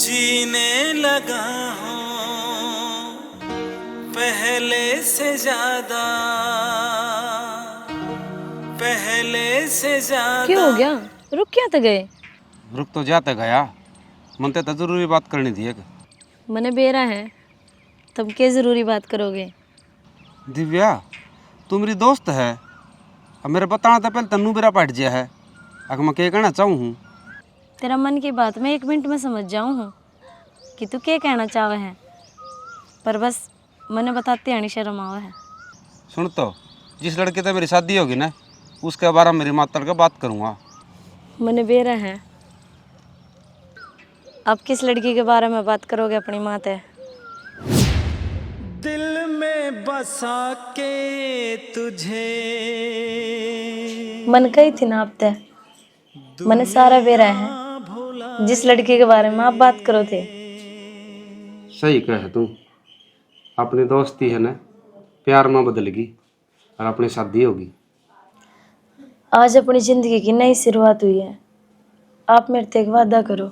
जीने लगा हूँ पहले से ज्यादा, पहले से ज्यादा। क्यों हो गया? रुक क्या तो गए? रुक तो जाते गया, मन तो जरूरी बात करनी थी एक। मने बेरा है, तुम क्या जरूरी बात करोगे? दिव्या, तू मेरी दोस्त है, अब मेरे बताना तो पहले तन्नू बेरा पट गया है। अगर मैं क्या कहना चाहूँ हूँ, तेरा मन की बात मैं 1 मिनट में समझ जाऊँ हूँ कि तू क्या कहना चाहे है, पर बस मने बताते आनी शर्म आवा है। सुन तो, जिस लड़के से मेरी शादी होगी ना, उसके बारे में मेरी माता का बात करूँगा। मने बेरा है, आप किस लड़की के बारे में बात करोगे अपनी माँ से? दिल में बसा के तुझे मन कही थी ना आप ते, मने सारा बेरा है जिस लड़की के बारे में आप बात करो थे। सही कहे तू, अपनी दोस्ती है ना प्यार में बदलेगी और अपनी शादी होगी। आज अपनी जिंदगी की नई शुरुआत हुई है, आप मेरे से एक वादा करो,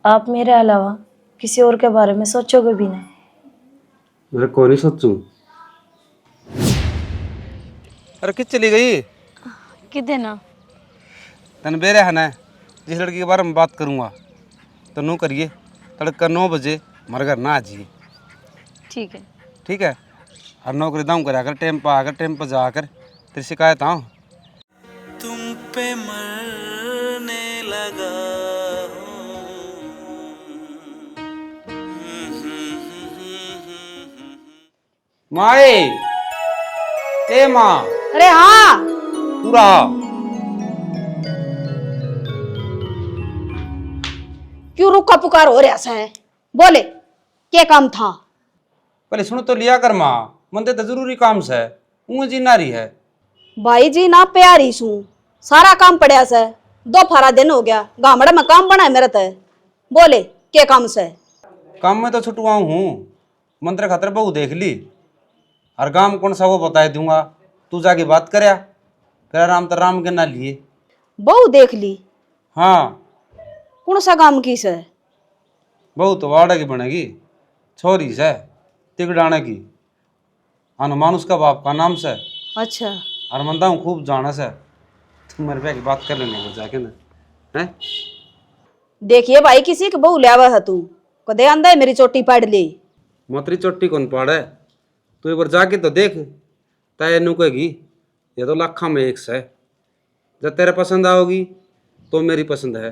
आप मेरे अलावा किसी और के बारे में सोचोगे भी ना। मेरे को नहीं सोचूं। अरे किस चली गई? किधे ना तन बेरे है ना, जिस लड़की के बारे में बात करूँगा तो नू करिए तड़का 9 बजे हमारे घर ना आ जाइए। ठीक है। ठीक है, और नौकरी दाम करा कर टाइम पर आकर टाइम पर जाकर तेरी शिकायत आऊँ। तुम पे मरने लगा माए, ए माँ, अरे हाँ, पूरा क्यों रुका पुकार हो रहा है? बोले क्या काम था? पहले सुन तो लिया कर माँ, मन तो जरूरी काम से ऊँ जी नारी है। भाई जी ना प्यारी सू, सारा काम पड़ा से, 2 फारा दिन हो गया, गामड़ा में काम बना है मेरे ते। बोले क्या काम से? काम में तो छुटवाऊँ हूँ, मंत्र खातर बहू देख ली और काम कौन सा वो बता दूंगा, तू जाके बात करया तेरा राम तो राम के ना लिए। बहू देख ली? हाँ, कौन सा काम की से? बहू तो वाड़ा की बनेगी, छोरी से तिगड़ाने की, हनुमान उसका बाप का नाम से। अच्छा, और मनता हूँ खूब जाना से, तुम मेरे पे की बात कर लेने को जाके ना है। देखिए भाई किसी के बहू लियावा है तू, कदे आंदा है मेरी चोटी पाड़ ली। मोतरी चोटी कौन पाड़े, तू एक बार जाके तो देख, तय नु कहेगी ये तो लाखा में एक से। जब तेरे पसंद आओगी तो मेरी पसंद है।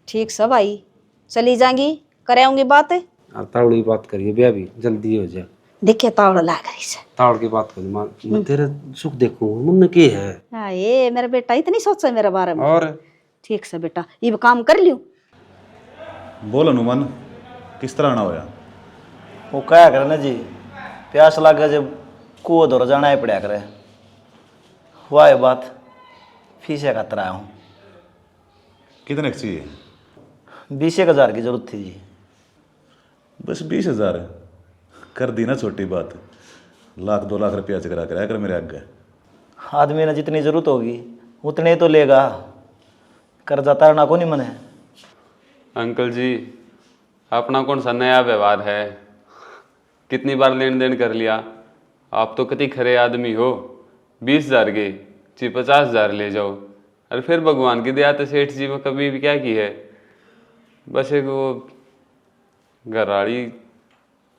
ठीक से भाई, चली जाएंगी, कर आऊंगी बात। और तावड़ की बात करिए ब्याह भी जल्दी हो जाए। देखिए तावड़ लाग रही से। तावड़ की बात करिए, मैं तेरे सुख देखूं, मन के है। हाँ ये मेरा बेटा इतनी सोचा मेरे बारे में। और ठीक से बेटा, ये काम कर लियो। बोल हनुमान, किस तरह आना होया? वो क्या करे ना जी, प्यास लगे जब कुओं दौड़ जाना ही पड़ा करे। हुआ ये बात, फीसे खातर आया हूँ। कितने की चाहिए? 20,000 की जरूरत थी जी। बस 20,000 कर दी ना छोटी बात, 1,00,000 2 लाख रुपया चकरा कर आया कर मेरे आगे। आदमी ने जितनी जरूरत होगी उतने ही तो लेगा, कर्जा तारना को नहीं मने। अंकल जी, अपना कौन सा नया व्यवहार है, कितनी बार लेन देन कर लिया। आप तो कितनी खरे आदमी हो, 20,000 के जी 50,000 ले जाओ। और फिर भगवान की दया तो सेठ जी में कभी भी क्या की है, बस एक वो घराड़ी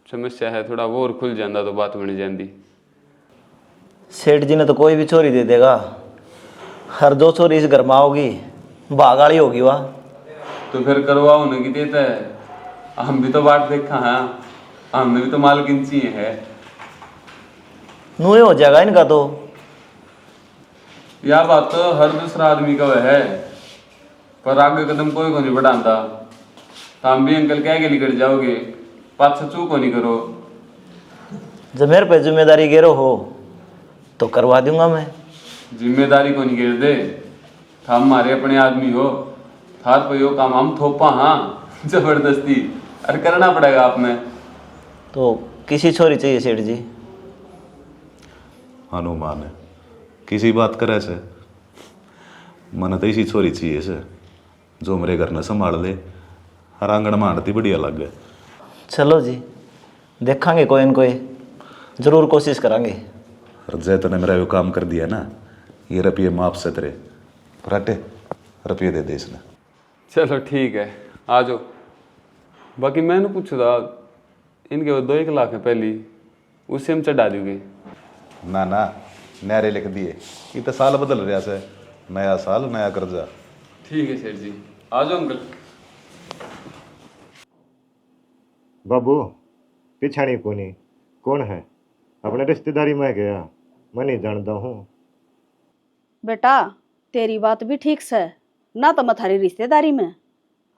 समस्या है थोड़ा, वो और खुल जाता तो बात बन जाती। सेठ जी ने तो कोई भी चोरी दे देगा, हर 2 चोरी इस घर में आओगी, भागाड़ी होगी वाह। तो फिर करवाओ न कि देता है, हम भी तो बात देखा है, हमने भी तो माल गिनची है। नूहे हो जाएगा इनका तो। यह बात तो हर दूसरा आदमी का वह है, पर आगे कदम कोई को नहीं बढ़ाता। तो हम भी अंकल कह के निकल जाओगे, पाछा चू को नहीं करो। जब मेरे पे जिम्मेदारी गिरो हो तो करवा दूंगा मैं। जिम्मेदारी को नहीं गिर दे, था हमारे अपने आदमी हो, थार पर यो काम हम थोपा हाँ जबरदस्ती, अरे करना पड़ेगा आपने। तो किसी छोरी चाहिए सेठ जी? हनुमान किसी बात करे से, मन तो इसी छोरी चाहिए से। जो मेरे घर ने संभाल ले। हर आंगन में आड़ती बढ़िया लग गए। चलो जी, देखांगे कोई न कोई, जरूर कोशिश करांगे। और जय तूने मेरा वो काम कर दिया ना, ये रुपये माफ से तेरे फराटे रुपये दे दे इसने। चलो ठीक है, आ जाओ। बाकी मैंने पूछा था, इनके वो 2-1 लाख है पहली, उससे हम चढ़ा दोगे? ना ना, नारे लिख दिए। ये तो साल बदल रहा से, नया साल नया कर्जा। ठीक है सेठ जी, आ जाओ अंकल। बाबू पिछाड़ी कोनी कौन है? अपने रिश्तेदारी में गया, मैं नहीं जानता हूँ। बेटा तेरी बात भी ठीक से, ना तो मैं थारी रिश्तेदारी में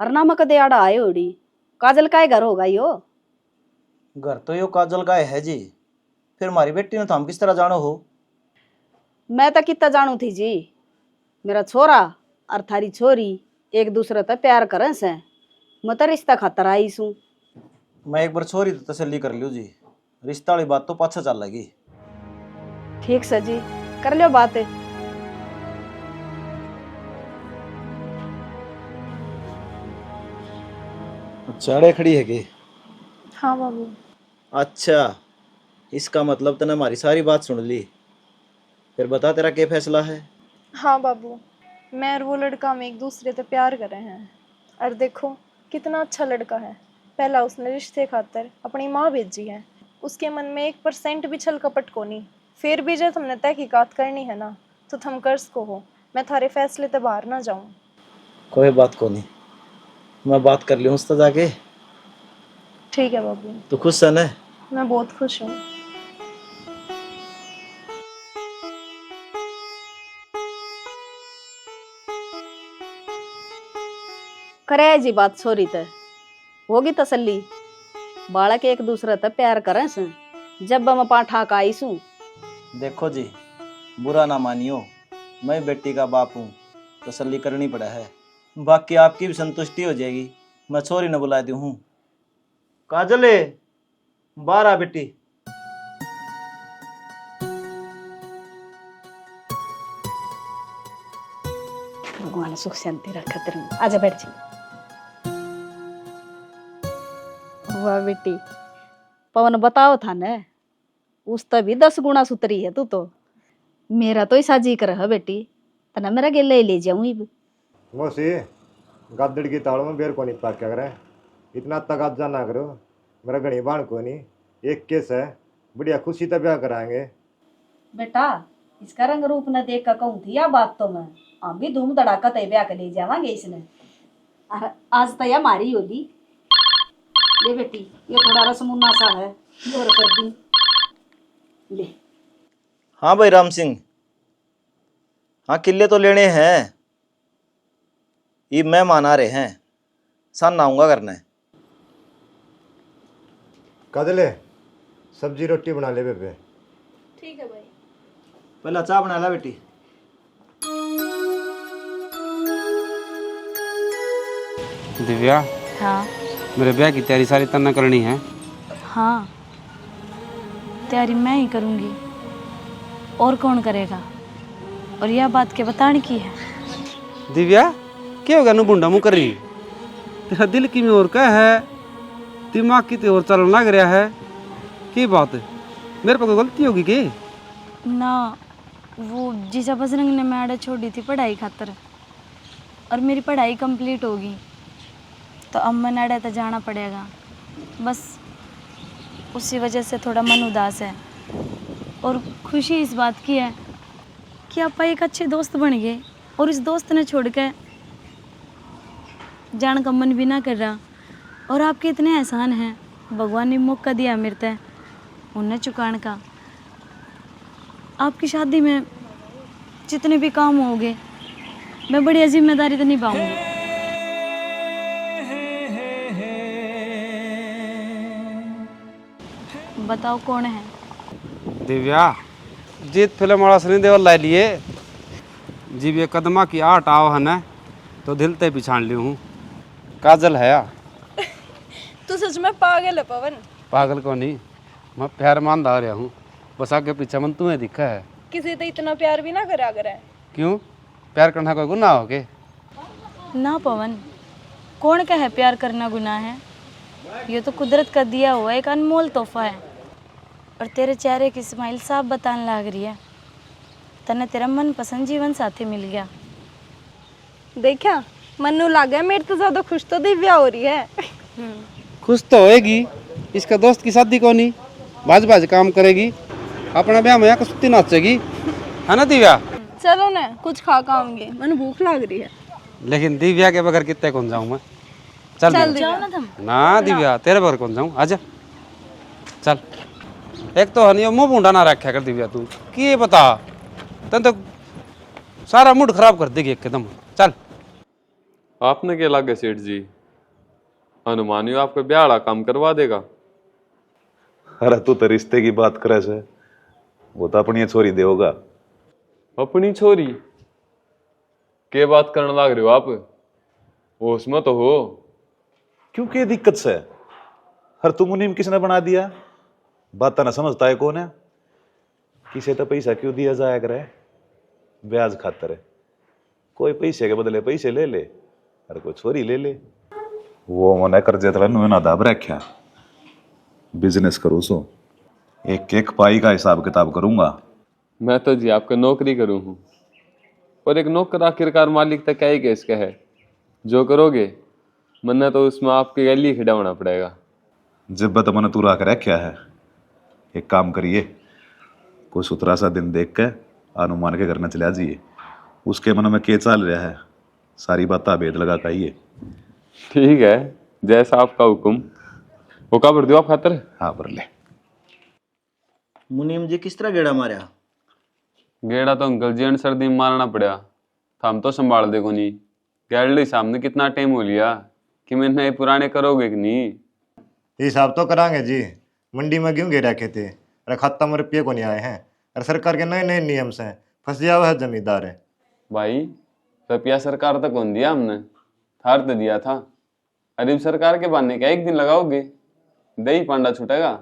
और ना मैं कदे आड़ा आए ओड़ी। काजल का घर होगा यो? घर तो यो काजल का है जी, फिर हमारी बेटी ने तो हम किस तरह जानो हो? मैं तो कितना जानू थी जी, मेरा छोरा और थारी छोरी एक दूसरे से प्यार करें से, मैं तो रिश्ता खातर आई सूँ। मैं एक बार छोरी तो तसल्ली कर लियो जी, रिश्ता वाली बात तो पाछा चल लगी। ठीक से जी, कर लियो बात। चाड़े खड़ी है कि? हाँ बाबू। अच्छा, इसका मतलब तूने हमारी सारी बात सुन ली। फिर बता तेरा क्या फैसला है? हाँ बाबू, मैं और वो लड़का हम एक दूसरे से प्यार कर रहे हैं। और देखो कितना अच्छा लड़का है। पहला उसने रिश्ते खातर अपनी माँ भेजी है, उसके मन में 1% भी छल कपट को नहीं। फिर भी जब तुमने तहकीकात करनी है ना, तो थम कर्ज को हो, मैं थारे फैसले से बाहर ना जाऊँ। कोई बात को नहीं, मैं बात कर लूँ उससे जाके। ठीक है बाबू। तू खुश है ना? मैं बहुत खुश हूँ। करे जी बात छोरी ते होगी तसल्ली। बालक एक दूसरे से प्यार करें से, जब मैं पाठा का आई सूँ। देखो जी, बुरा ना मानियो, मैं बेटी का बाप हूँ, तसल्ली करनी पड़ा है। बाकी आपकी भी संतुष्टि हो जाएगी। मैं छोरी न बुला दी हूँ। काजले बाहर आ बेटी। भगवान सुख शांति रखे तेरे। आजा बैठ जी। वाह बेटी, पवन बताओ था न, उस तो भी 10 गुना सुतरी है तू तो। मेरा तो ऐसा जी कर है बेटी, तना मेरा गेले ले जाऊं। मोसी गादड़ की ताड़ों में बेर को नहीं पाक क्या करे, इतना तगाजा ना करो। मेरा घनी बाण को नहीं, एक केस है, बढ़िया खुशी तब ब्याह कराएंगे। बेटा इसका रंग रूप न देख का कहूँ थी या बात तो मैं, हम भी धूम धड़ाका तय ब्याह कर ले जावांगे इसने। आज तो या मारी होली। ले बेटी, ये थोड़ा रसमुन्ना सा है, और कर दी ले। हाँ भाई राम सिंह, हाँ किले तो लेने हैं। ये मेहमान आ रहे हैं, सन आऊंगा करने। काजले सब्जी रोटी बना ले बेबे। ठीक है भाई। पहला चाय बना ला बेटी। दिव्या, हाँ मेरे ब्याह की तैयारी सारी तन्ना करनी है। हाँ, तैयारी मैं ही करूँगी, और कौन करेगा? और यह बात के बताने की है। दिव्या क्या होगा नु बुंडा मुँह कर रही? तेरा दिल की में और क्या है? दिमाग की तो और चलन लग रहा है। की बात है, मेरे पर कोई गलती होगी कि? ना, वो जीजा बजरंग ने मैडम छोड़ी थी पढ़ाई खातर, और मेरी पढ़ाई कंप्लीट होगी तो अब मैं नड़े तो जाना पड़ेगा। बस उसी वजह से थोड़ा मन उदास है। और खुशी इस बात की है कि आप एक अच्छे दोस्त बन गए, और इस दोस्त ने छोड़ के जान का मन भी ना कर रहा। और आपके इतने एहसान हैं, भगवान ने मौका दिया मेरे ते उन्हें चुकाने का। आपकी शादी में जितने भी काम होंगे मैं बड़ी जिम्मेदारी तो निभाऊंगी। बताओ कौन है? दिव्या, जीत फिल्म वाला सनी देवल ला लिए। जीव ये कदमा की आट आओ है न, तो दिल ते पिछाड़ ली हूँ। काजल है या? तू सच में पागल है पवन। पागल को नहीं, मैं प्यार मान दा रहा हूँ। बस आगे पीछे मन तुम्हें दिखा है। किसी तो इतना प्यार भी ना करा करे। क्यों? प्यार करना कोई गुनाह हो के? ना पवन, कौन कहे प्यार करना गुनाह है? ये तो कुदरत का दिया हुआ एक अनमोल तोहफा है। और तेरे चेहरे की स्माइल साफ बताने लग रही है तने तेरा मनपसंद जीवन साथी मिल गया। देखा, मन्नू लग गया मेरे तो ज्यादा खुश तो दिव्या हो रही है। खुश तो होएगी, इसका दोस्त की शादी को नहीं बाज बाज काम करेगी, अपना ब्याह में सुत्ती नाचेगी, है ना दिव्या? चलो ना कुछ खा खाऊंगे, मन भूख लग रही है। लेकिन दिव्या के बगैर कितने कौन जाऊं मैं? चल जाओ ना तुम। ना दिव्या, तेरे बगैर कौन जाऊं? आजा चल। एक तो हनी मुंह बूंदा ना रखा कर दिव्या, तू की बता, तन तो सारा मूड खराब कर देगी एकदम। चल। आपने क्या लगे सेठ जी, अनुमानियो आपका ब्याह वाला काम करवा देगा। अरे तू तो रिश्ते की बात करे से, वो तो अपनी छोरी देगा। अपनी छोरी के बात करने लग रहे हो आप? होश में तो हो। क्यों क्या दिक्कत से? हर तू मुनीम किसने बना दिया? बात ना समझता है कौन है? किसे तो पैसा क्यों दिया जाया करे? ब्याज खातर है। कोई पैसे के बदले पैसे ले ले और कोई छोरी ले ले। वो मना कर जेतला ना दाब रखा, बिजनेस करूँ सो एक एक पाई का हिसाब किताब करूंगा। मैं तो जी आपका नौकरी करूँ हूँ, और एक नौकर आखिरकार मालिक तक क्या ही केस का है। जो करोगे मन्ने तो उसमें आपके गली खिडावना पड़ेगा। जब तो मैंने तू रख रखा है, एक काम करिए, कोई सुथरा सा दिन देख के अनुमान के घर न चला जाइए। उसके मन में के चाल रहा है, सारी बातें भेद लगा कहिए। ठीक है, जैसा आपका हुक्म। वो का भर दो आप खातर? हाँ भर ले। मुनीम जी किस तरह गेड़ा मारा? गेड़ा तो अंकल जी सर्दी में मारना पड़ा, हम तो संभाल देखो नहीं। गैलरी सामने कितना टाइम हो लिया कि मैंने ये पुराने करोगे कि नहीं? हिसाब तो करांगे जी, मंडी में क्यों गिर रखे थे और खाता में रुपये को नहीं आए हैं, और सरकार के नए नए नियम से फंस जावा है जमींदार है। भाई रुपया सरकार तक कौन दिया हमने, थार तो दिया था। अरे सरकार के बहाने क्या एक दिन लगाओगे, दही पांडा छूटेगा।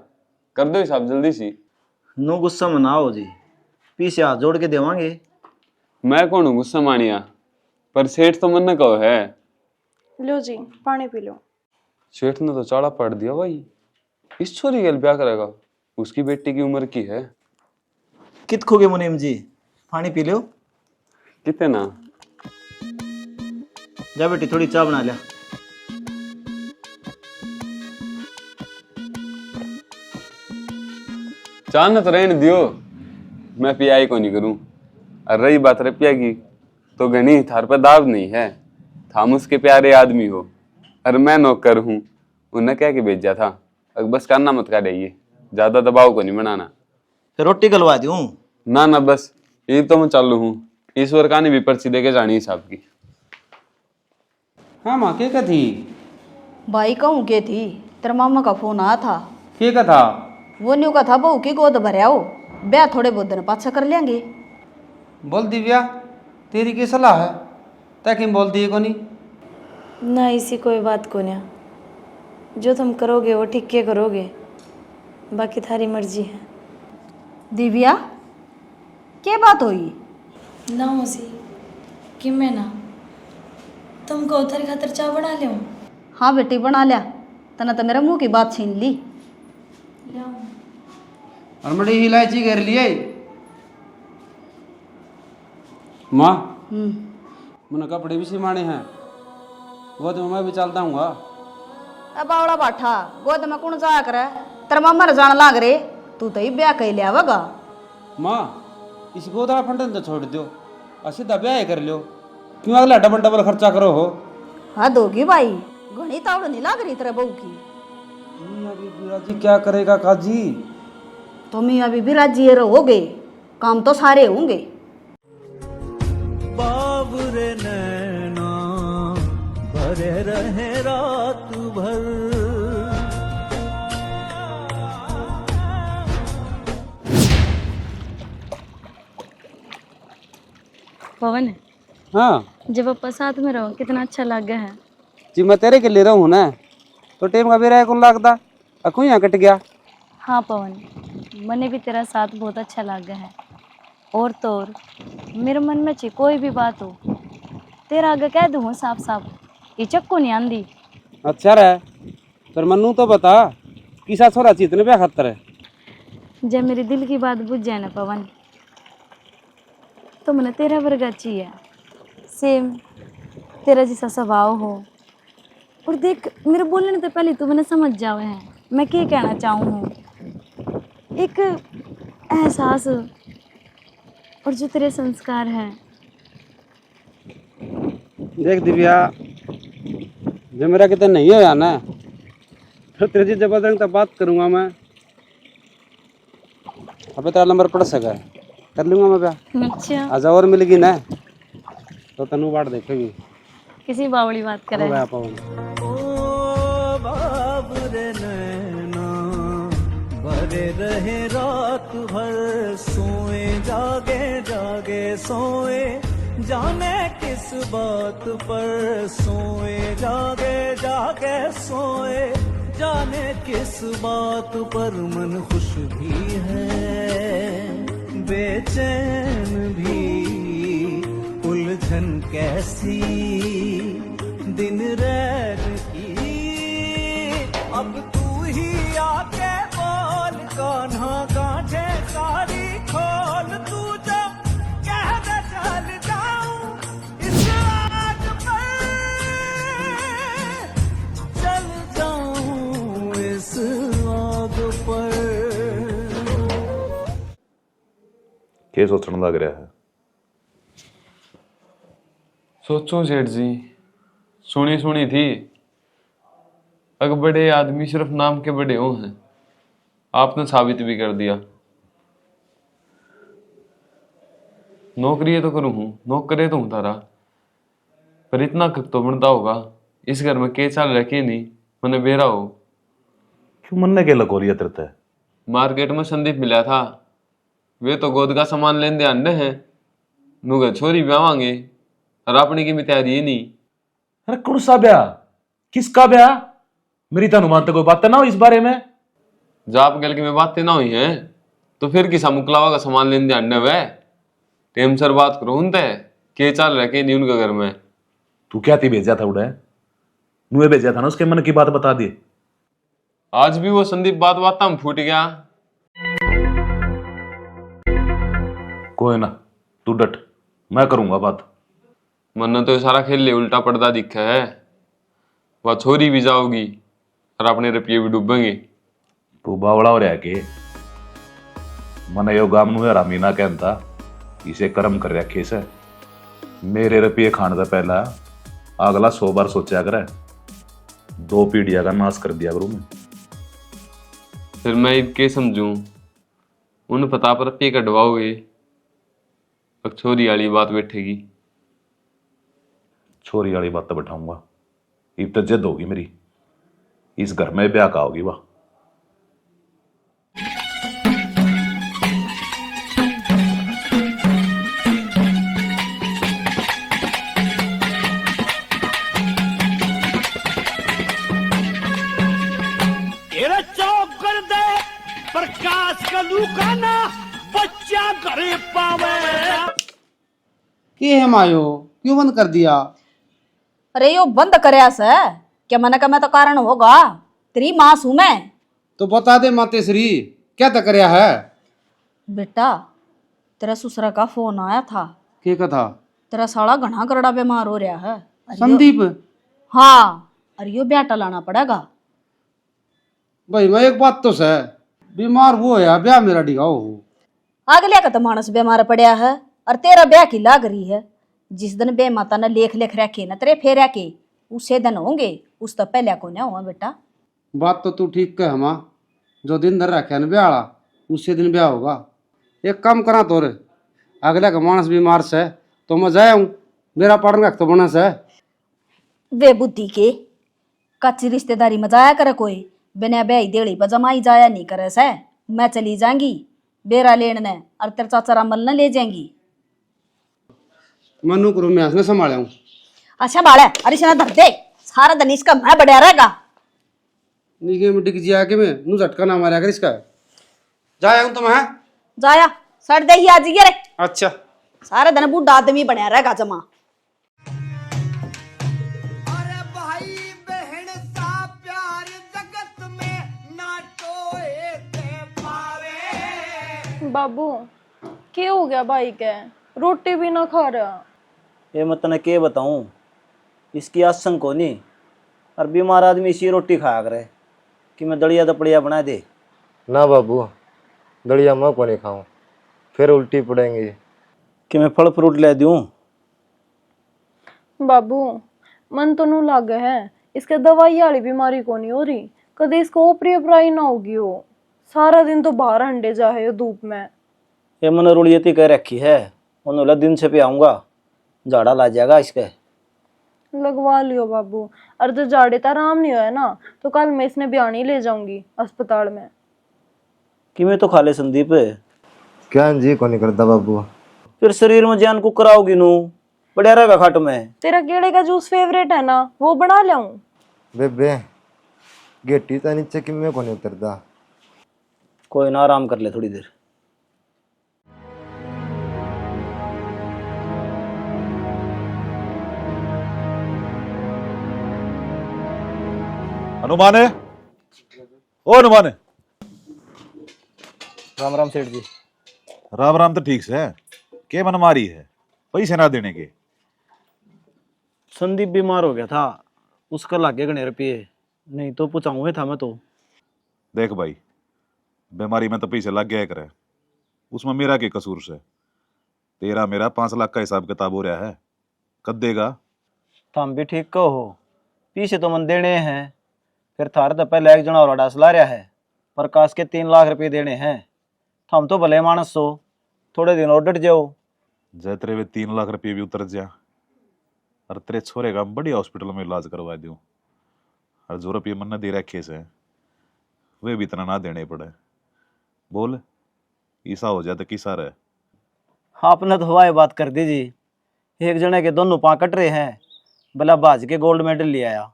कर दो हिसाब जल्दी सी। नो गुस्सा मनाओ जी, पीछे हाथ जोड़ के देवांगे। मैं कौन हूँ गुस्सा मानिया, पर सेठ तो मन न कहो है। लो जी पानी पी लो। सेठ ने तो चाड़ा पड़ दिया भाई, इस छोरी के ब्याह करेगा, उसकी बेटी की उम्र की है। कित खोगे मुनीम जी, पानी पी लो। कितना? जा बेटी थोड़ी चाय बना लिया। चाह न तो रहने दियो, मैं पियाई को नहीं करूं। और रही बात रुपया की, तो घनी थार पर दाव नहीं है। थाम उसके प्यारे आदमी हो और मैं नौकर हूँ, उन्हें क्या के भेजा था। अब बस करना मत कर रही, ज्यादा दबाव को नहीं बनाना। फिर रोटी गलवा दूं? ना ना बस ये तो मैं चालू हूँ, ईश्वर का नहीं भी पर्ची दे के जानी हिसाब की। हाँ माँ के थी? भाई कहूँ के थी, तेरे मामा का फोन आया था। के का था? वो न्यू का था बहू की गोद भरया हो, ब्याह थोड़े बहुत दिन पाछा कर लेंगे। बोल दिव्या, तेरी की सलाह है? तय किम बोल दिए को नहीं? ना इसी कोई बात को ना, जो तुम करोगे वो ठीक के करोगे, बाकी थारी मर्जी है। दिव्या क्या बात हुई? ना मौसी कि मैं ना तुमको उधर खातर चाय बना ले। हाँ बेटी बना लिया, तना तो मेरा मुंह की बात छीन ली। और बड़ी इलायची घेर लिए माँ। मैंने कपड़े भी सिमाने हैं, वो तो मैं भी चलता हूँ। अब आवड़ा बाठा गोद में कौन जाया करे, तेरा मामा रे जान लाग रे, तू तो ही ब्याह कह लिया वगा। माँ इस गोदा फंडन तो छोड़ दो और सीधा ब्याह कर लो, क्यों अगला डबल डबल खर्चा करो हो? हद होगी भाई, घनी तावड़ नहीं लाग रही तेरे बहू की। अभी बिराजी क्या करेगा काजी? तुम्हें अभी बिराजी रहोगे, काम तो सारे होंगे। बाबरे नैना भरे रहे रात भर। पवन, हाँ जब अपा साथ में रहो कितना अच्छा लग गया है। जी मैं तेरे के ले रहा हूँ ना, तो टेम का बेरा कौन लगता अखू यहाँ कट गया। हाँ पवन, मने भी तेरा साथ बहुत अच्छा लग गया है। और तो और मेरे मन में चाहिए कोई भी बात हो तेरा आगे कह दूँ साफ साफ, ये चक्को नहीं आंदी। अच्छा रहे पर मन्नू तो बता किसा छोरा चीतने पे खातर है। जब मेरे दिल की बात बुझ जाए ना पवन, तो मैंने तेरा वर्गा चाहिए, सेम तेरा जैसा स्वभाव हो। और देख मेरे बोलने से पहले तू मैंने समझ जाओ है मैं क्या कहना चाहूँ हूँ। एक एहसास और जो तेरे संस्कार हैं। देख दिव्या, जो मेरा कितने नहीं होया ना फिर तेरे जी जबरदस्त बात करूँगा मैं। अबे तेरा नंबर पड़ सका है, कर लूँगा मैं ब्याह। अच्छा आजा और मिलेगी ना तो तनु बाट देखेगी। किसी बावड़ी बात करे। हो गया पवन। ओ बाबरे नैना भरे रहे रात भर, सोए जागे जागे सोए, जाने किस बात पर सोए जागे जागे सोए, जाने किस बात पर मन खुश भी है बेचैन भी, उलझन कैसी दिन रैन की, अब तू ही आके बोल कान्हा गांठे सारी खोल, तू जो कह दे चल जाऊं इस आग पर, चल जाऊं इस आग पर। क्या सोचने लग रहा है? सोचो सेठ जी, सुनी सुनी थी अगर बड़े आदमी सिर्फ नाम के बड़े हो हैं, आपने साबित भी कर दिया। नौकरी तो करूँ हूँ, नौकरे तो हूँ तारा, पर इतना कब तो बनता होगा इस घर में के चाल रखे नहीं मैंने बेरा हो। क्यों मन ने क्या लकोरिया तेरे है? मार्केट में संदीप मिला था, वे तो गोद का सामान लेने आने हैं, नुगे छोरी ब्यावांगे और अपनी की तैयारी ही नहीं। अरे कौन सा ब्याह? किसका ब्याह? मेरी तो अनुमान तो कोई बात ना हो इस बारे में। जाप गल की में बातें ना हुई हैं तो फिर किसा मुकलावा का सामान लेने आने वे टेम सर बात करो उनते के चाल रखे नहीं उनके घर में। तू क्या थी भेजा था उड़े? नुए भेजा था ना, उसके मन की बात बता दी। आज भी वो संदीप बात बात हम फूट गया। कोई ना, तू डट, मैं करूंगा बात। मन तो सारा खेल ले उल्टा पड़ता दिखा है, वह छोरी भी जाओगी और अपने रुपये भी डूबेंगे। तू बावड़ा हो रहा के मन यो गाम नु हरामी ना कहता, इसे कर्म कर रखे से मेरे रुपये खाने से पहला अगला 100 बार सोचा करे, 2 पीढ़िया का नाश कर दिया करूं मैं। फिर मैं इनके समझूं उन पता पर रुपये कटवाओगे, छोरी वाली बात बैठेगी। छोरी वाली बात तो बैठाऊंगा, इब तो जिद होगी मेरी, इस घर में ब्याह का होगी वाह। चौक कर दे प्रकाश का लुकाना बच्चा करे पावे। के है मायो क्यों बंद कर दिया? अरे यो बंद करया से क्या मन का मैं तो कारण होगा, तेरी माँ हूं मैं। तो बता दे माते श्री क्या तक रहा है? बेटा तेरा ससुरा का फोन आया था, के कथा? तेरा साला घना करड़ा बीमार हो रहा है। संदीप? हाँ, अरे यो ब्याह टलाना पड़ेगा। भाई मैं एक बात तो सह, बीमार वो है ब्याह मेरा डिगाओ हो। अगले का तो मानस बीमार पड़ा है और तेरा ब्याह की लाग रही है। जिस दिन बे माता ने लेख लिख रखे न तेरे फेरा के उसे दिन होंगे, उस तो पहले को ना हुआ बेटा। बात तो तू ठीक कह हमा, जो दिन धर रखे न ब्याह उसे दिन ब्याह होगा। एक काम करा तोर, अगले का मानस बीमार से तो मैं जाऊं, मेरा पढ़ने का तो बनस है। वे बुद्धि के कच्ची रिश्तेदारी में जाया करे कोई, बिना ब्याह देड़ी पर जमाई जाया नहीं करे से। मैं चली जाऊंगी बेरा लेने ने और तेरे चाचा रामल ने ले जाएंगी। मनु को मैं हंसने संभाला हूँ। अच्छा बाड़ा अरे शना धर दे, सारा दिन इसका मैं बढ़िया रहेगा। निके में डिग जिया के मैं नु झटका ना मारा कर इसका। जाया हूँ तो मैं जाया सड़ दे ही आज ये रे। अच्छा सारा दिन बूढ़ा आदमी बनया रहेगा जमा। बाबू क्या हो गया भाई के? रोटी भी ना खा रहा। ये मत न के बताऊं, इसकी आसन को नहीं, और बीमार आदमी इसी रोटी खाया करे कि मैं दड़िया दपड़िया बना दे। ना बाबू, दड़िया मैं को नहीं खाऊं, फिर उल्टी पड़ेंगी। कि मैं फल फ्रूट ले दूं? बाबू मन तो नू लागे है, इसके दवाई वाली बीमारी को नहीं हो रही, कदे इसको ओपरी अपराई ना होगी हो। सारा दिन तो बाहर अंडे जाए हो धूप में। ये मैंने रुड़ियती कह रखी है, उन्होंने दिन से पे आऊंगा, झाड़ा ला जाएगा इसके। लगवा लियो बाबू, और जो जाड़े तो आराम नहीं होया ना, तो कल मैं इसने बयानी ले जाऊंगी अस्पताल में। कि मैं तो खा ले संदीप, क्या जी को नहीं करता बाबू। फिर शरीर में जान को कराओगी नू, बढ़िया रहेगा खाट में। तेरा केड़े का जूस फेवरेट है ना, वो बना लाऊं? बेबे गेटी तो नीचे कि मैं को नहीं उतरता। कोई ना, आराम कर ले थोड़ी देर। हनुमान है, ओ हनुमान है। राम राम सेठ जी। राम राम तो ठीक से है, के मन मारी है पैसे ना देने के? संदीप बीमार हो गया था, उसका लागे गणे रुपये, नहीं तो पूछाऊंगा था मैं तो। देख भाई, बीमारी में तो पैसे लग गया करे, उसमें मेरा क्या कसूर से? तेरा मेरा 5 लाख का हिसाब किताब हो रहा है, कद देगा? तुम भी ठीक कहो, पीछे तो मन देने हैं, फिर थार तो पहले एक जना और अडास ला रहा है, प्रकाश के 3 लाख रुपये देने हैं। थम तो भले मानस हो, थोड़े दिन और डट जाओ। जय तेरे वे 3 लाख रुपये भी उतर जा, और तेरे छोरे का बढ़िया हॉस्पिटल में इलाज करवा दूं, और जो रुपये मन दे रखे से वे भी इतना ना देने पड़े। बोल, ऐसा हो जाए तो किसा रहे? आपने तो हवाई बात कर दी जी, एक जने के दोनों पाँ कट रहे हैं, भला बाज के गोल्ड मेडल ले आया।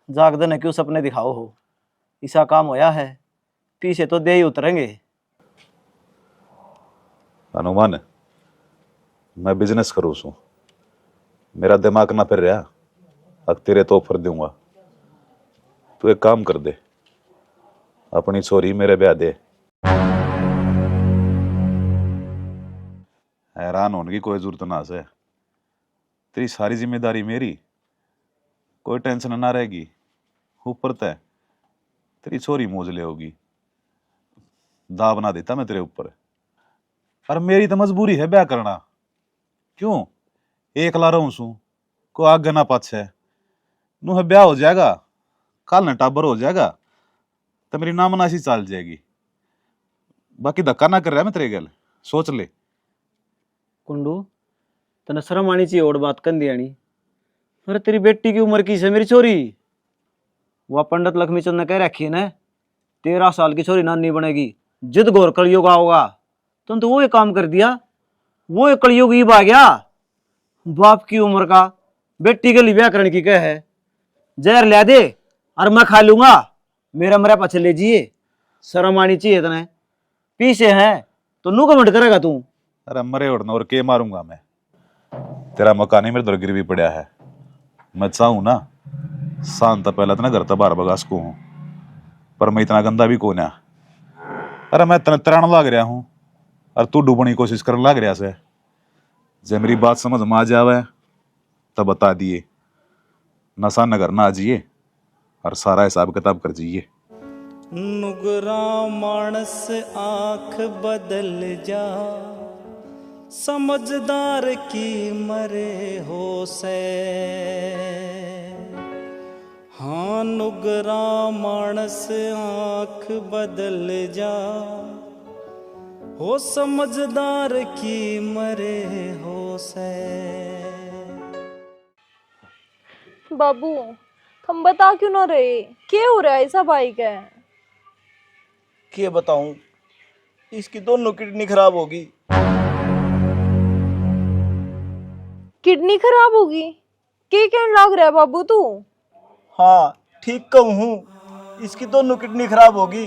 जाग दे न क्यों सपने दिखाओ हो, ऐसा काम होया है, पीछे तो दे ही उतरेंगे। हनुमान, मैं बिजनेस करूँ सू, मेरा दिमाग ना फिर रहा, अब तेरे तो ऑफर दूंगा। तू एक काम कर दे, अपनी छोरी मेरे ब्याह दे। हैरान होने की कोई जरूरत ना से, तेरी सारी जिम्मेदारी मेरी, कोई टेंशन ना रहेगी। ऊपर तय तेरी छोरी मौज ले होगी, दाव ना देता मैं तेरे ऊपर। और मेरी तो मजबूरी है ब्याह करना, क्यों एकला रहूं सू, को आगे ना पाछे नू है ब्याह हो जाएगा, काल न टाबर हो जाएगा, तो मेरी नामनाशी चल जाएगी। बाकी धक्का ना कर रहा मैं तेरे गल, सोच ले। कुंडू तने शर्म आनी चाहिए और बात कर दिया नहीं। अरे तेरी बेटी की उम्र की है मेरी छोरी? वह पंडित लक्ष्मीचंद ने कह रखी है ना, 13 साल की छोरी नानी बनेगी, जिद घोर कलयुग आओगा। तुम तो वो एक काम कर दिया, वो एक कलयुग ही आ गया। बाप की उम्र का बेटी के लिए ब्याह करने की कह है, जहर ले दे और मैं खा लूंगा, मेरा मरा पछ ले जिए। शर्म आनी चाहिए तने, पीछे है तो नू कमेंट करेगा तू? अरे मरे उड़ना और के मारूंगा मैं, तेरा मकान ही मेरे दर गिरवी पड़ा है। मैं चाहूं ना शांत पहले तो ना घर बाहर बगास को हूं, पर मैं इतना गंदा भी कौन है। अरे मैं तरण लाग रहा हूं और तू डूबने की कोशिश करने लग रहा से। जब मेरी बात समझ में आ जावे तब बता दिए, नशा नगर ना आजिए और सारा हिसाब किताब कर जाइए। नुगरा मानस आंख बदल जा, समझदार की मरे हो से। हाँ नुगरा मानस आंख बदल जा, हो समझदार की मरे हो से। बाबू हम बता क्यों ना रहे, क्या हो रहा है ऐसा भाई का? क्या बताऊं, इसकी दोनों किडनी खराब होगी। किडनी खराब होगी? क्या कहने लग रहा है बाबू तू? हाँ ठीक कहूँ हूँ, इसकी दोनों किडनी खराब होगी,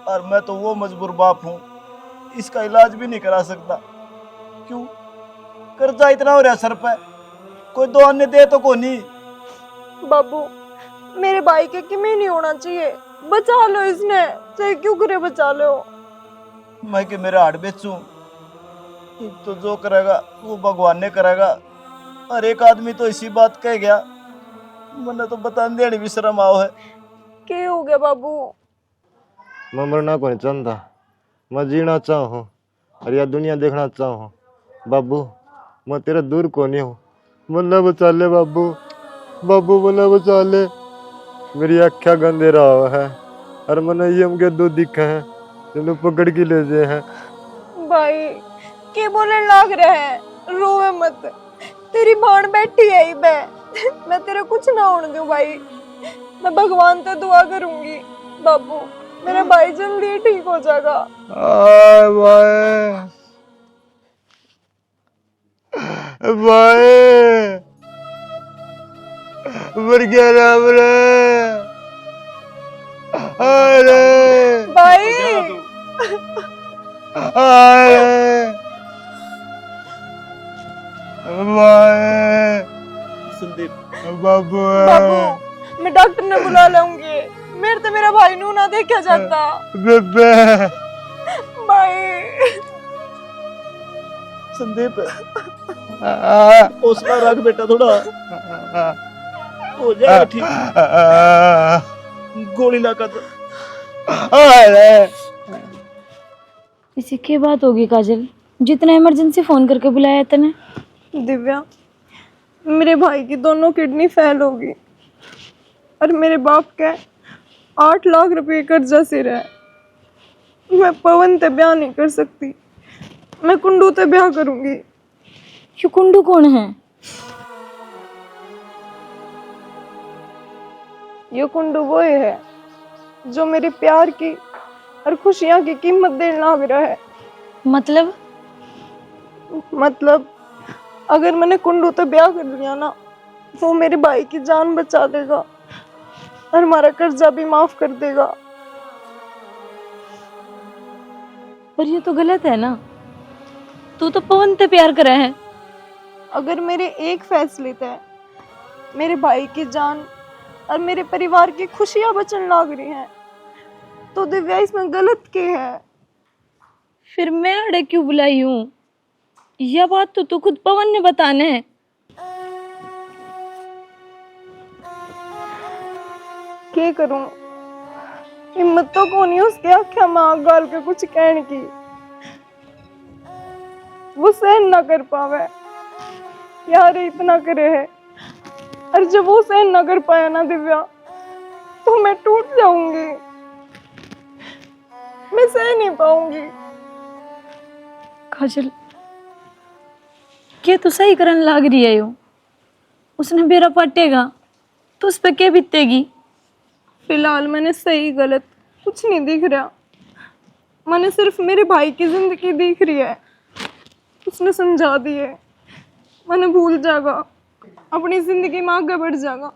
और मैं तो वो मजबूर बाप हूँ, इसका इलाज भी नहीं करा सकता। क्यों, कर्जा इतना हो रहा सर पे, कोई दो अन्य दे तो को नहीं। बाबू मेरे भाई के किमें नहीं होना चाहिए, बचा लो इसने, चाहे क्यों करे बचा लो। मैं कि मेरे हाथ बेचूं, तो जो करेगा वो भगवान ने करेगा। और एक आदमी तो इसी बात कह गया, मैंने तो बता देनी भी शर्म आओ है। क्या हो गया बाबू? मैं मरना को नहीं चाहता, मैं जीना चाहूँ और यह दुनिया देखना चाहूँ। बाबू मैं तेरा दूर को नहीं हूँ, मन्ना बचा ले बाबू, बाबू मन्ना बचा ले। मेरी आख्या गंदे रहा है और मैंने ये हमके दो दिखे हैं जिन्हें पकड़ के ले गए हैं। भाई के बोलने लाग रहा है, रोवे मत, तेरी भाण बैठी है बे, मैं तेरा कुछ ना होने दूं भाई। मैं भगवान से दुआ करूंगी बाबू, मेरा भाई जल्दी ठीक हो जाएगा। भाई भाई मर गया राम रे, अरे भाई अरे भाई संदीप बाबू बाबू मैं डॉक्टर ने बुला लाऊंगी, मेरे तो मेरा भाई नू ना देखा जाता। बेबे भाई संदीप हौसला रख बेटा, थोड़ा हो जाएगा ठीक। गोली लगा तो इसे क्या बात होगी काजल, जितना इमरजेंसी फोन करके बुलाया तने? दिव्या, मेरे भाई की दोनों किडनी फेल होगी और मेरे बाप के 8 लाख रुपए कर्जा सिर है। मैं पवन ते ब्याह नहीं कर सकती, मैं कुंडू ते ब्याह करूंगी। ये कुंडू कौन है? ये कुंडू वो है जो मेरे प्यार की और खुशियां की कीमत देने लग रहा है। मतलब अगर मैंने कुंडू तो ब्याह कर लिया ना, वो मेरे भाई की जान बचा देगा और हमारा कर्जा भी माफ कर देगा। पर ये तो गलत है ना, तू तो पवन से प्यार करा है। अगर मेरे एक फैसले तय मेरे भाई की जान और मेरे परिवार की खुशियां बचने लग रही हैं, तो दिव्या इसमें गलत क्या है? फिर मैं अड़े क्यों बुलाई हूँ? यह बात तो तू खुद पवन ने बताने है। क्या करूं, हिम्मत तो को नहीं उसके आख्या माँ गाल के कुछ कहने की, वो सहन ना कर पावे यार, इतना करे है। और जब वो सहन ना कर पाया ना दिव्या, तो मैं टूट जाऊंगी, मैं सह नहीं पाऊंगी। काजल, क्या तू सही करन लाग रही है? यो उसने बेरा पाटेगा तो उस पर क्या बीतेगी? फिलहाल मैंने सही गलत कुछ नहीं दिख रहा, मैंने सिर्फ मेरे भाई की जिंदगी दिख रही है। उसने समझा दी है, मैंने भूल जाएगा, अपनी जिंदगी में आगे बढ़ जाएगा।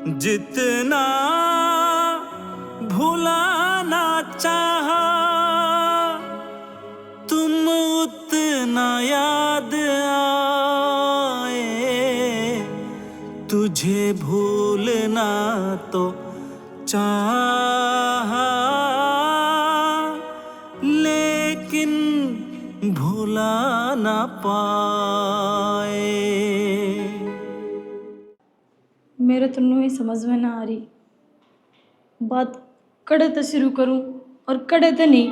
जितना भुलाना चाहा तुम उतना याद आए, तुझे भूलना तो चाहा लेकिन भुला ना पाए। मेरे तो नहीं समझ में ना आ रही, बात कड़े तो शुरू करूं और कड़े तो नहीं।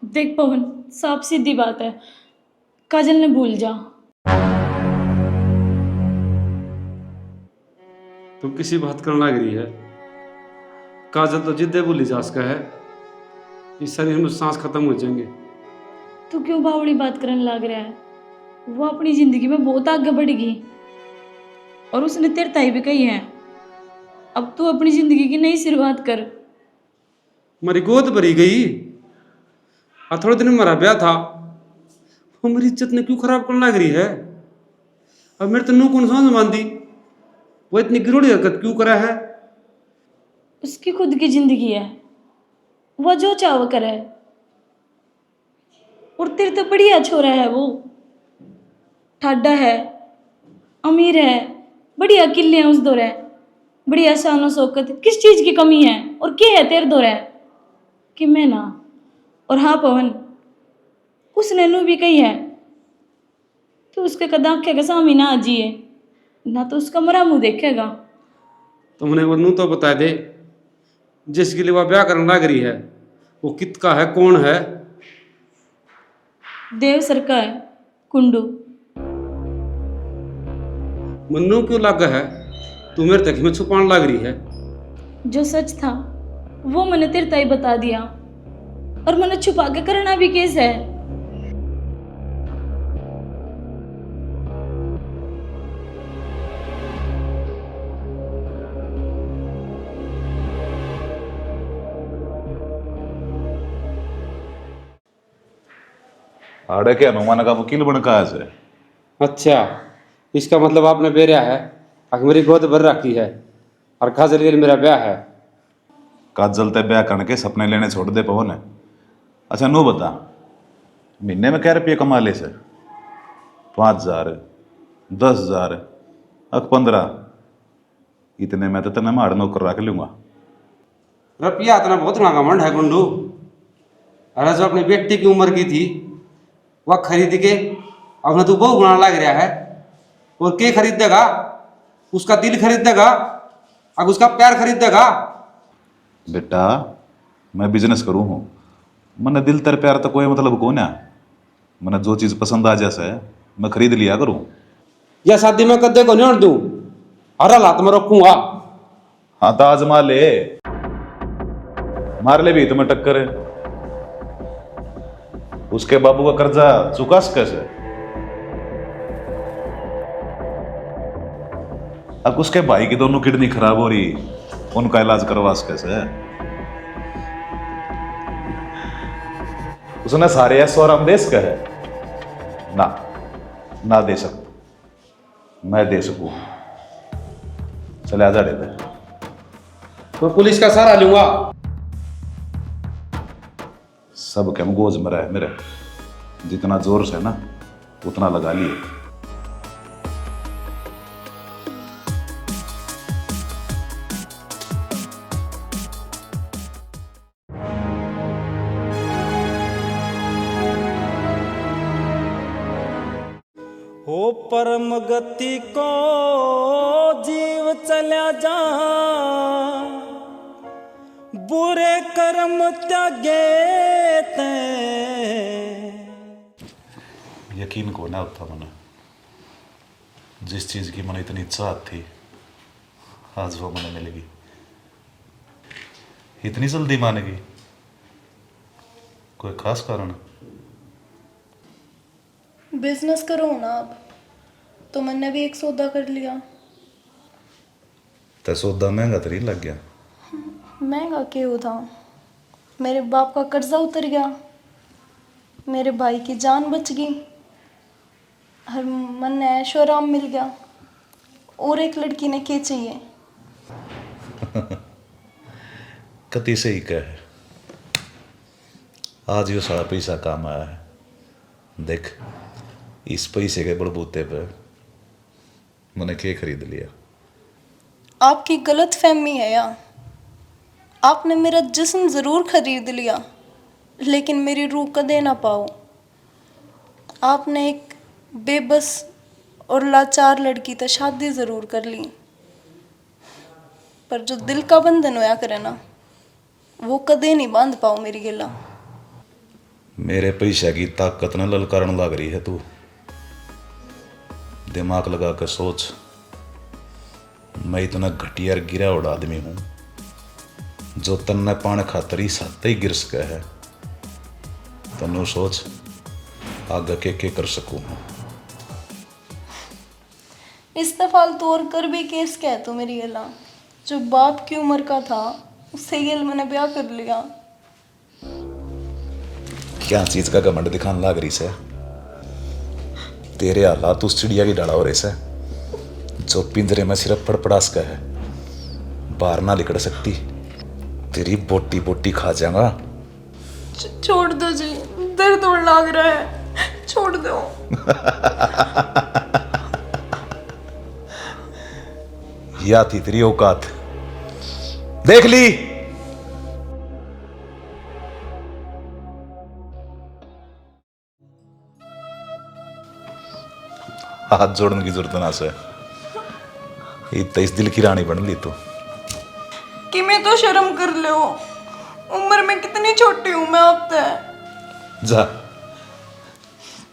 देख पवन, साफ सीधी बात है, काजल ने भूल जा। तुम किसी बात करने लग रही है? काजल तो जिद्दे भूली जा सका है, इस शरीर में सांस खत्म हो जाएंगे। तू क्यों बावड़ी बात करने लग रहा है? वो अपनी जिंदगी में बहुत आगे बढ़ेगी और उसने तेरे ताई भी कही है। अब तू अपनी जिंदगी की नई शुरुआत कर। मेरी गोद भरी गई और थोड़े दिन में मेरा ब्याह था, वो मेरी इज्जत ने क्यों खराब करने लग रही है? और मेरे तो नू कौन समझ मानती, वो इतनी गिरोड़ी हरकत क्यों करा है? उसकी खुद की जिंदगी है, वो जो चाह करे। और तेरे तो बढ़िया छोरा है, वो ठाडा है, अमीर है, बढ़िया किले हैं उस दौरे, बढ़िया शानो शौकत, किस चीज की कमी है? और क्या है तेरे दौरे कि मैं ना और हाँ पवन, उसने नू भी कही है तो उसके कदा आंखें के सामने ना आजिए, ना तो उसका मरा मुंह देखेगा। तुमने वो नू तो बता दे, जिसके लिए वह ब्याह करने लग रही है वो कित का है, कौन है? देव सर का है, कुंडू। मन्नू क्यों लग है? तू मेरे तक में छुपाने लग रही है। जो सच था वो मैंने तेरे ताई बता दिया, और मैंने छुपा के करना भी केस है। आड़े के हनुमान का वकील बन कहा से? अच्छा, इसका मतलब आपने बेरा है, अगर मेरी गोद भर रखी है और खास लिए मेरा ब्याह है। काजल ते ब्याह करने के सपने लेने छोड़ दे पवन। अच्छा नो बता, महीने में क्या रुपये कमा ले से? 5,000, 10,000, 15? इतने में तो तेने माड़ नौकर रख लूंगा। रुपया इतना बहुत ना घमंड है गुंडू। अरे जो अपनी बेटी की उम्र की थी वह खरीद के अब ना तू बहू बनाने लग रहा है। और के खरीद देगा? उसका दिल खरीद देगा, अब उसका प्यार खरीद देगा। बेटा मैं बिजनेस करूँ हूँ, मैंने दिल तेरे प्यार तो कोई मतलब कौन है। मैंने जो चीज़ पसंद आ जैसे मैं खरीद लिया करूँ। यह शादी में कद्दे को नहीं दूं, हर हालात में रखूंगा। हाँ तो आजमा ले, मार ले भी तुम्हें टक्कर है। उसके बाबू का कर्जा चुका कैसे? अब उसके भाई की दोनों किडनी खराब हो रही, उनका इलाज करवा कैसे? उसने सारे ऐसो आराम देश का है ना? ना दे सकता, मैं दे सकूं। चले आजा देते। तो पुलिस का सहारा लूंगा। सब क्या गोज में रहे मेरे, जितना जोर से ना उतना लगा लिए। हो परम गति को जीव चल्या जा, बुरे कर्म त्यागे ते। यकीन को ना होता मैंने, जिस चीज की मैंने इतनी चाहत थी आज वो मैंने मिलेगी। इतनी जल्दी मानेगी? कोई खास कारण? बिजनेस करो ना अब, तो मैंने भी एक सौदा कर लिया। तो सौदा महंगा तो नहीं लग गया? महंगा क्यों था? मेरे बाप का कर्जा उतर गया, मेरे भाई की जान बच गई, हर मन ने ऐशो आराम मिल गया। और एक लड़की ने क्या चाहिए? कति सही कहे। आज ये सारा पैसा काम आया है। देख, इस पैसे के बलबूते पे मैंने क्या खरीद लिया। आपकी गलत फहमी है या? आपने मेरा जिस्म ज़रूर खरीद लिया, लेकिन मेरी रूह कदे ना पाओ। आपने एक बेबस और लाचार लड़की तो शादी ज़रूर कर ली, पर जो दिल का बंधन होया करे ना, वो कदे नहीं बांध पाओ मेरी गिला। मेरे पैसे की ताकत न ललकारन लग रही है तू। दिमाग लगा कर सोच, मैं इतना घटिया गिरा उड़ा आदमी हूं जो तन्ने पाने खातर ही साथ ही गिर सका है। तनु सोच आगे के कर सकूं। इस दफा तो और कर भी केस क्या है तू मेरी गिला? जो बाप की उम्र का था उससे गिल मैंने ब्याह कर लिया। क्या चीज का घमंड दिखाने लग रही से? तेरे हालात उस चिड़िया की डाला हो रहे से जो पिंजरे में सिर्फ पड़पड़ास का है, बाहर ना निकल सकती। तेरी बोटी बोटी खा जाऊंगा। छोड़ दो जी, दर्द और लग रहा है, छोड़ दो। या थी तेरी औकात, देख ली। हाथ जोड़ने की जरूरत ना से इतना इस दिल की रानी बन ली तू। कि मैं तो शर्म कर लो, उम्र में कितनी छोटी हूँ मैं आपसे। जा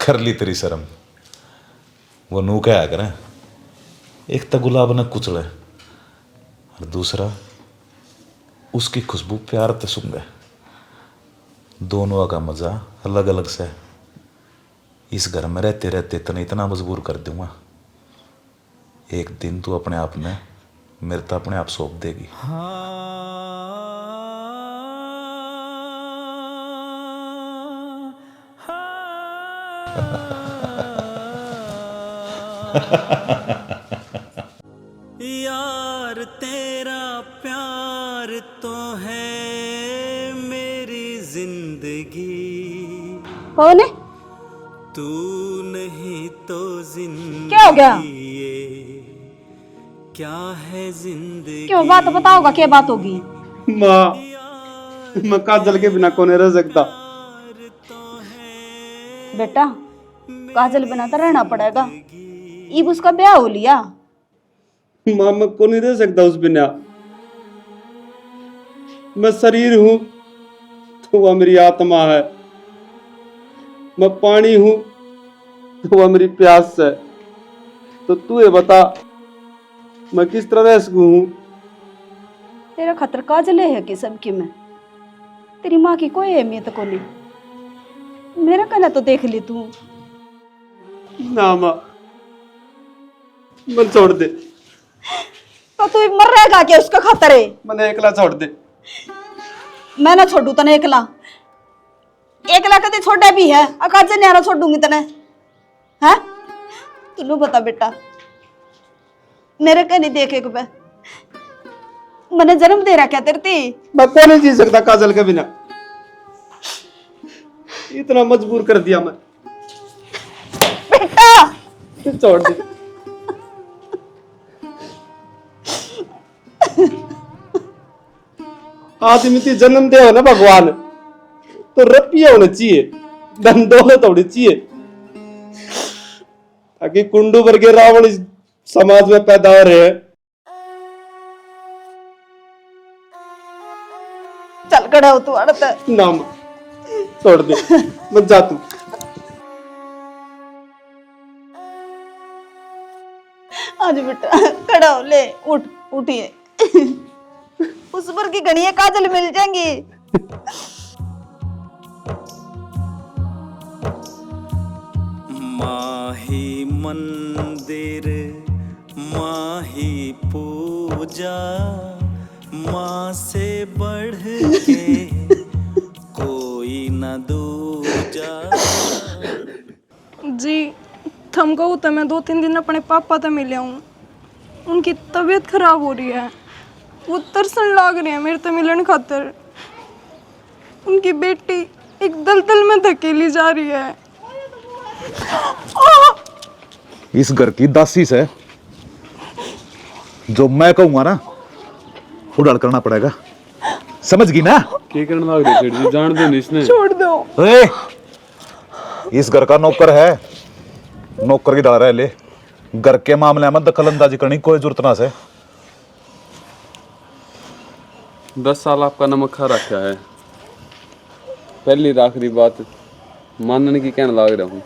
कर ली तेरी शर्म। वो नू क्या करें, एक तो गुलाब न कुचले और दूसरा उसकी खुशबू प्यार ते सूंघे। दोनों का मजा अलग अलग से। इस घर में रहते रहते तने इतना मजबूर कर दूंगा, एक दिन तू अपने आप में मेरे तो अपने आप सौंप देगी। यार तेरा प्यार तो है मेरी जिंदगी, कौन है? तू नहीं तो जिंदगी क्या हो गया? ये क्या है जिंदगी। क्यों, बात बताओगा, क्या बात होगी? माँ, मैं काजल के बिना कौन रह सकता। बेटा काजल बिना तो रहना पड़ेगा, अब उसका ब्याह हो लिया। माँ मैं कौन नहीं रह सकता उस बिना। मैं शरीर हूं तो वह मेरी आत्मा है, मैं पानी हूं तो वह मेरी प्यास है। तो तू ये बता मैं किस तरह रह सकूं हूं। तेरा खतर काजल है कि सबकी में, तेरी माँ की कोई अहमियत को नहीं। मेरा कहना तो देख ली तू। ना माँ, मन छोड़ दे। तो तू मर रहेगा क्या उसका खतर है? मैंने एकला छोड़ दे। मैं ना छोड़ू तने एकला, एकला कभी छोड़ा भी है, काजल न्यारा छोड़ूंगी तने है? तू बता बेटा, मेरे कहनी देखे को मैंने जन्म दे रखा तेरे ती। मैं कौन नहीं जी सकता काजल के बिना, इतना मजबूर कर दिया मैं। बेटा छोड़ दे। आदमी थी जन्म दे हो ना भगवान, तो रुपये होने चाहिए, धन दौलत होनी चाहिए, ताकि कुंडू वर्गे रावण इस समाज में पैदा हो रहे हैं। चल खड़ा हो तू अड़त। नाम छोड़ दे, मत जा तू। आज बेटा खड़ा हो, ले उठ, उठिए। उस पर की घड़ियां काजल मिल जाएंगी। माही मंदिर माही पूजा, माँ से बढ़ के कोई न दूजा। जी थम कहूँ तो मैं 2-3 दिन अपने पापा से मिले हूँ, उनकी तबीयत खराब हो रही है, वो तरसन लाग रहे हैं मेरे तो मिलन खातर। उनकी बेटी एक दलदल में धकेली जा रही है। इस घर की दासी से जो मैं कहूंगा ना उड़ाल करना पड़ेगा, समझ गई ना? क्या करना लग रही है जान दो नहीं इसने। छोड़ दो। इस घर का नौकर है, नौकर की डाल रहा है। ले, घर के मामले में दखल अंदाजी करने की कोई जरूरत ना से। 10 साल आपका नमक खा रखा है, पहली आखिरी बात मानने की कहने लग रहा हूँ,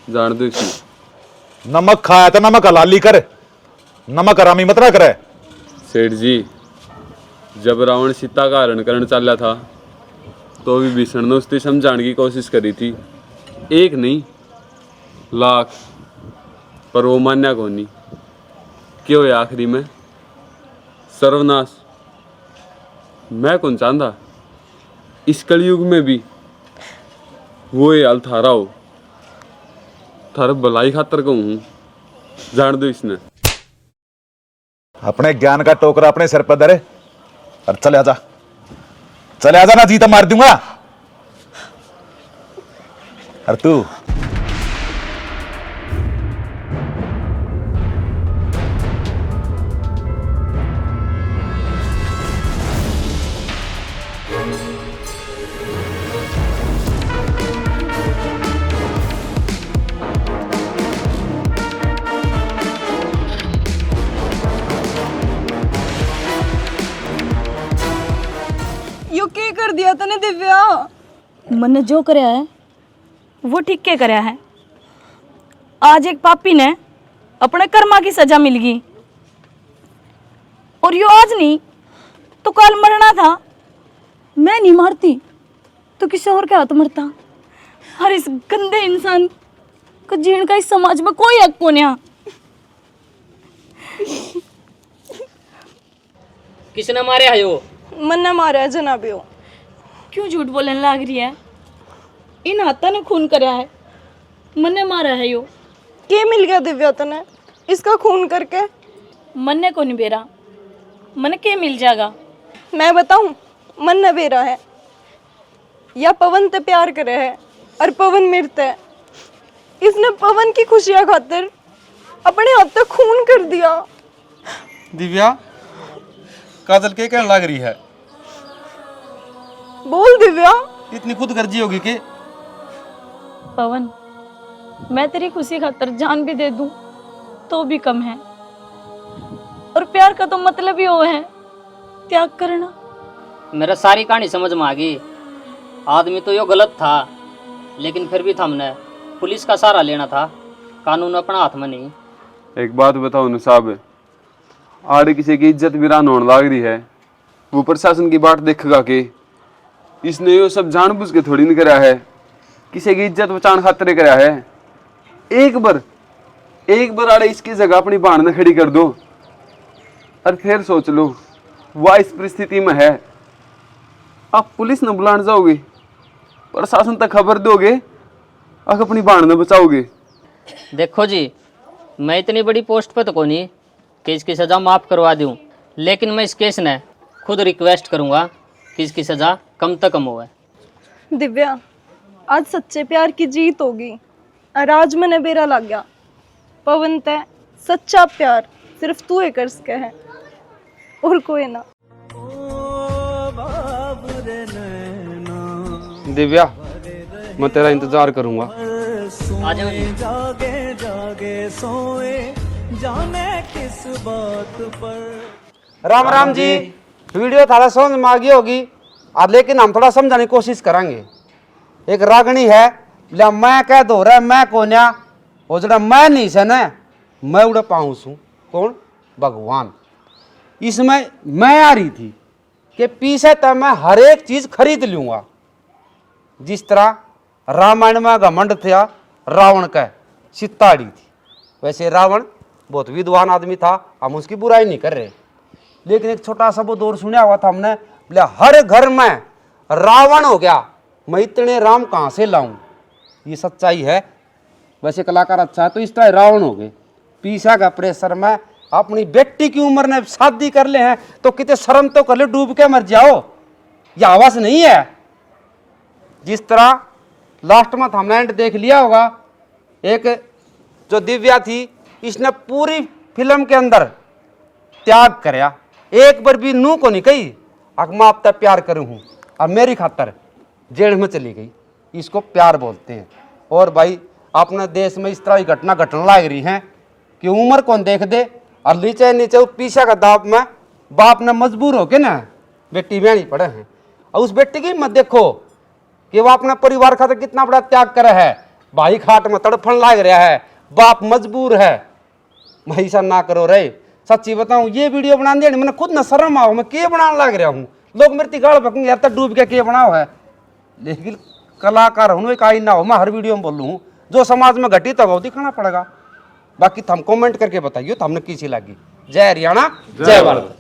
जान दो इसमें। नमक खाया तो नमक हलाली कर, नमक हरामी मत ना करे। सेठ जी, जब रावण सीता का हरण करने चला था तो भी भीषण ने उसकी समझाने की कोशिश करी थी, एक नहीं लाख, पर वो मान्या को नहीं। क्यों है आखिरी में सर्वनाश। मैं कौन चाहता इस कलयुग में भी वो ये हाल थारा हो, थारा भलाई खातर कहूँ, जान दो इसने। अपने ज्ञान का टोकरा अपने सिर पर धरे और चले आजा, चले आजा ना जीता मार दूंगा। और तू कर दिया तने दिव्या? मैंने जो करया है वो ठीक के करया है। आज एक पापी ने अपने कर्मा की सजा मिल गई, और यो आज नहीं तो कल मरना था। मैं नहीं मारती तो किसी और के हाथ मरता। हर इस गंदे इंसान को जीने का इस समाज में कोई हक को नहीं। किसने मारे है यो? मन्ने मारा है जनाबियो। क्यों झूठ बोलने लग रही है? इन हाथा ने खून करया है, मन्ने मारा है यो। के मिल गया दिव्या तने इसका खून करके? मन्ने को नहीं बेरा, मन्ने के मिल जाएगा। मैं बताऊं, मन न बेरा है या पवन ते प्यार करे है और पवन मरते है। इसने पवन की खुशियां खातिर अपने हाथ तक खून कर दिया। दिव्या, काजल के कहने लग रही है? बोल दिव्या। इतनी खुदगर्जी होगी कि पवन, मैं तेरी खुशी खातर जान भी दे दूं तो भी कम है। और प्यार का तो मतलब ही वो है त्याग करना। मेरा सारी कहानी समझ में आ गई। आदमी तो यो गलत था, लेकिन फिर भी था हमने पुलिस का सहारा लेना था, कानून अपना हाथ में नहीं। एक बात बताओ न साहब, आड़े किसी की इज्जत वीरान होने लग रही है, वो प्रशासन की बात देखेगा कि इसने यो सब जानबूझ के थोड़ी नहीं करा है, किसी की इज्जत बचाने खातिर करा है। एक बार आड़े इसकी जगह अपनी बहन ने खड़ी कर दो और फिर सोच लो वह इस परिस्थिति में है, आप पुलिस न बुलाने जाओगे, प्रशासन तक खबर दोगे, आप अपनी बहन ने बचाओगे। देखो जी, मैं इतनी बड़ी पोस्ट पे तो को नहीं कि इसकी सज़ा माफ़ करवा दूं, लेकिन मैं इस केस ने खुद रिक्वेस्ट करूंगा कि इसकी सज़ा कम से कम होवे। दिव्या, आज सच्चे प्यार की जीत होगी और आज मैंने बेरा लग गया। पवन ते सच्चा प्यार सिर्फ तू ही कर सके है और कोई ना। दिव्या, मैं तेरा इंतजार करूंगा। आ जाओ जी। जागे जागे सोए जाने किस बात पर। राम राम जी। वीडियो थोड़ा समझ में आ गई होगी, लेकिन हम थोड़ा समझाने की कोशिश करेंगे। एक रागणी है, बोला मैं कह दो रहा मैं कोन्या, और जरा मैं नहीं से न मैं उड़ा पाऊँ सू कौन? भगवान। इसमें मैं आ रही थी कि पीछे तक मैं हर एक चीज खरीद लूंगा। जिस तरह रामायण में घमंड था रावण का, सिताड़ी थी, वैसे रावण बहुत विद्वान आदमी था, हम उसकी बुराई नहीं कर रहे। लेकिन एक छोटा सा वो दौर सुना हुआ था हमने, बोले हर घर में रावण हो गया, मैं इतने राम कहाँ से लाऊं? ये सच्चाई है। वैसे कलाकार अच्छा है तो इस तरह रावण हो गए। पीछा का प्रेशर में अपनी बेटी की उम्र ने शादी कर ले हैं तो कितने शर्म तो कर ले, डूब के मर जाओ, ये आवाज नहीं है। जिस तरह लास्ट में हमने एंड देख लिया होगा, एक जो दिव्या थी इसने पूरी फिल्म के अंदर त्याग करया, एक बार भी नू को नहीं कही मैं आप तक प्यार करूँ हूँ, अब मेरी खातर जेल में चली गई। इसको प्यार बोलते हैं। और भाई अपने देश में इस तरह की घटना घटने लग रही हैं कि उम्र कौन देख दे, और नीचे नीचे पीछे का दाप में बाप ने मजबूर होके ना बेटी ब्याणी पड़े हैं। और उस बेटी की मत देखो कि वो अपना परिवार खातर कितना बड़ा त्याग करे है, भाई खाट में तड़फन लाग रहा है, बाप मजबूर है। मैं ऐसा ना करो रे, सच्ची बताऊं ये वीडियो बना दिया मैंने खुद न शर्म आओ, मैं के बनाने लग रहा हूँ, लोग मेरी गाड़ पकेंगे यार तक डूब के बनाओ है। लेकिन कलाकार हूँ एक आई ना हो, मैं हर वीडियो में बोलूँ जो समाज में घटित होगा वो दिखाना पड़ेगा। बाकी तुम कमेंट करके बताइए तो हमने किसी लगी। जय हरियाणा, जय भारत।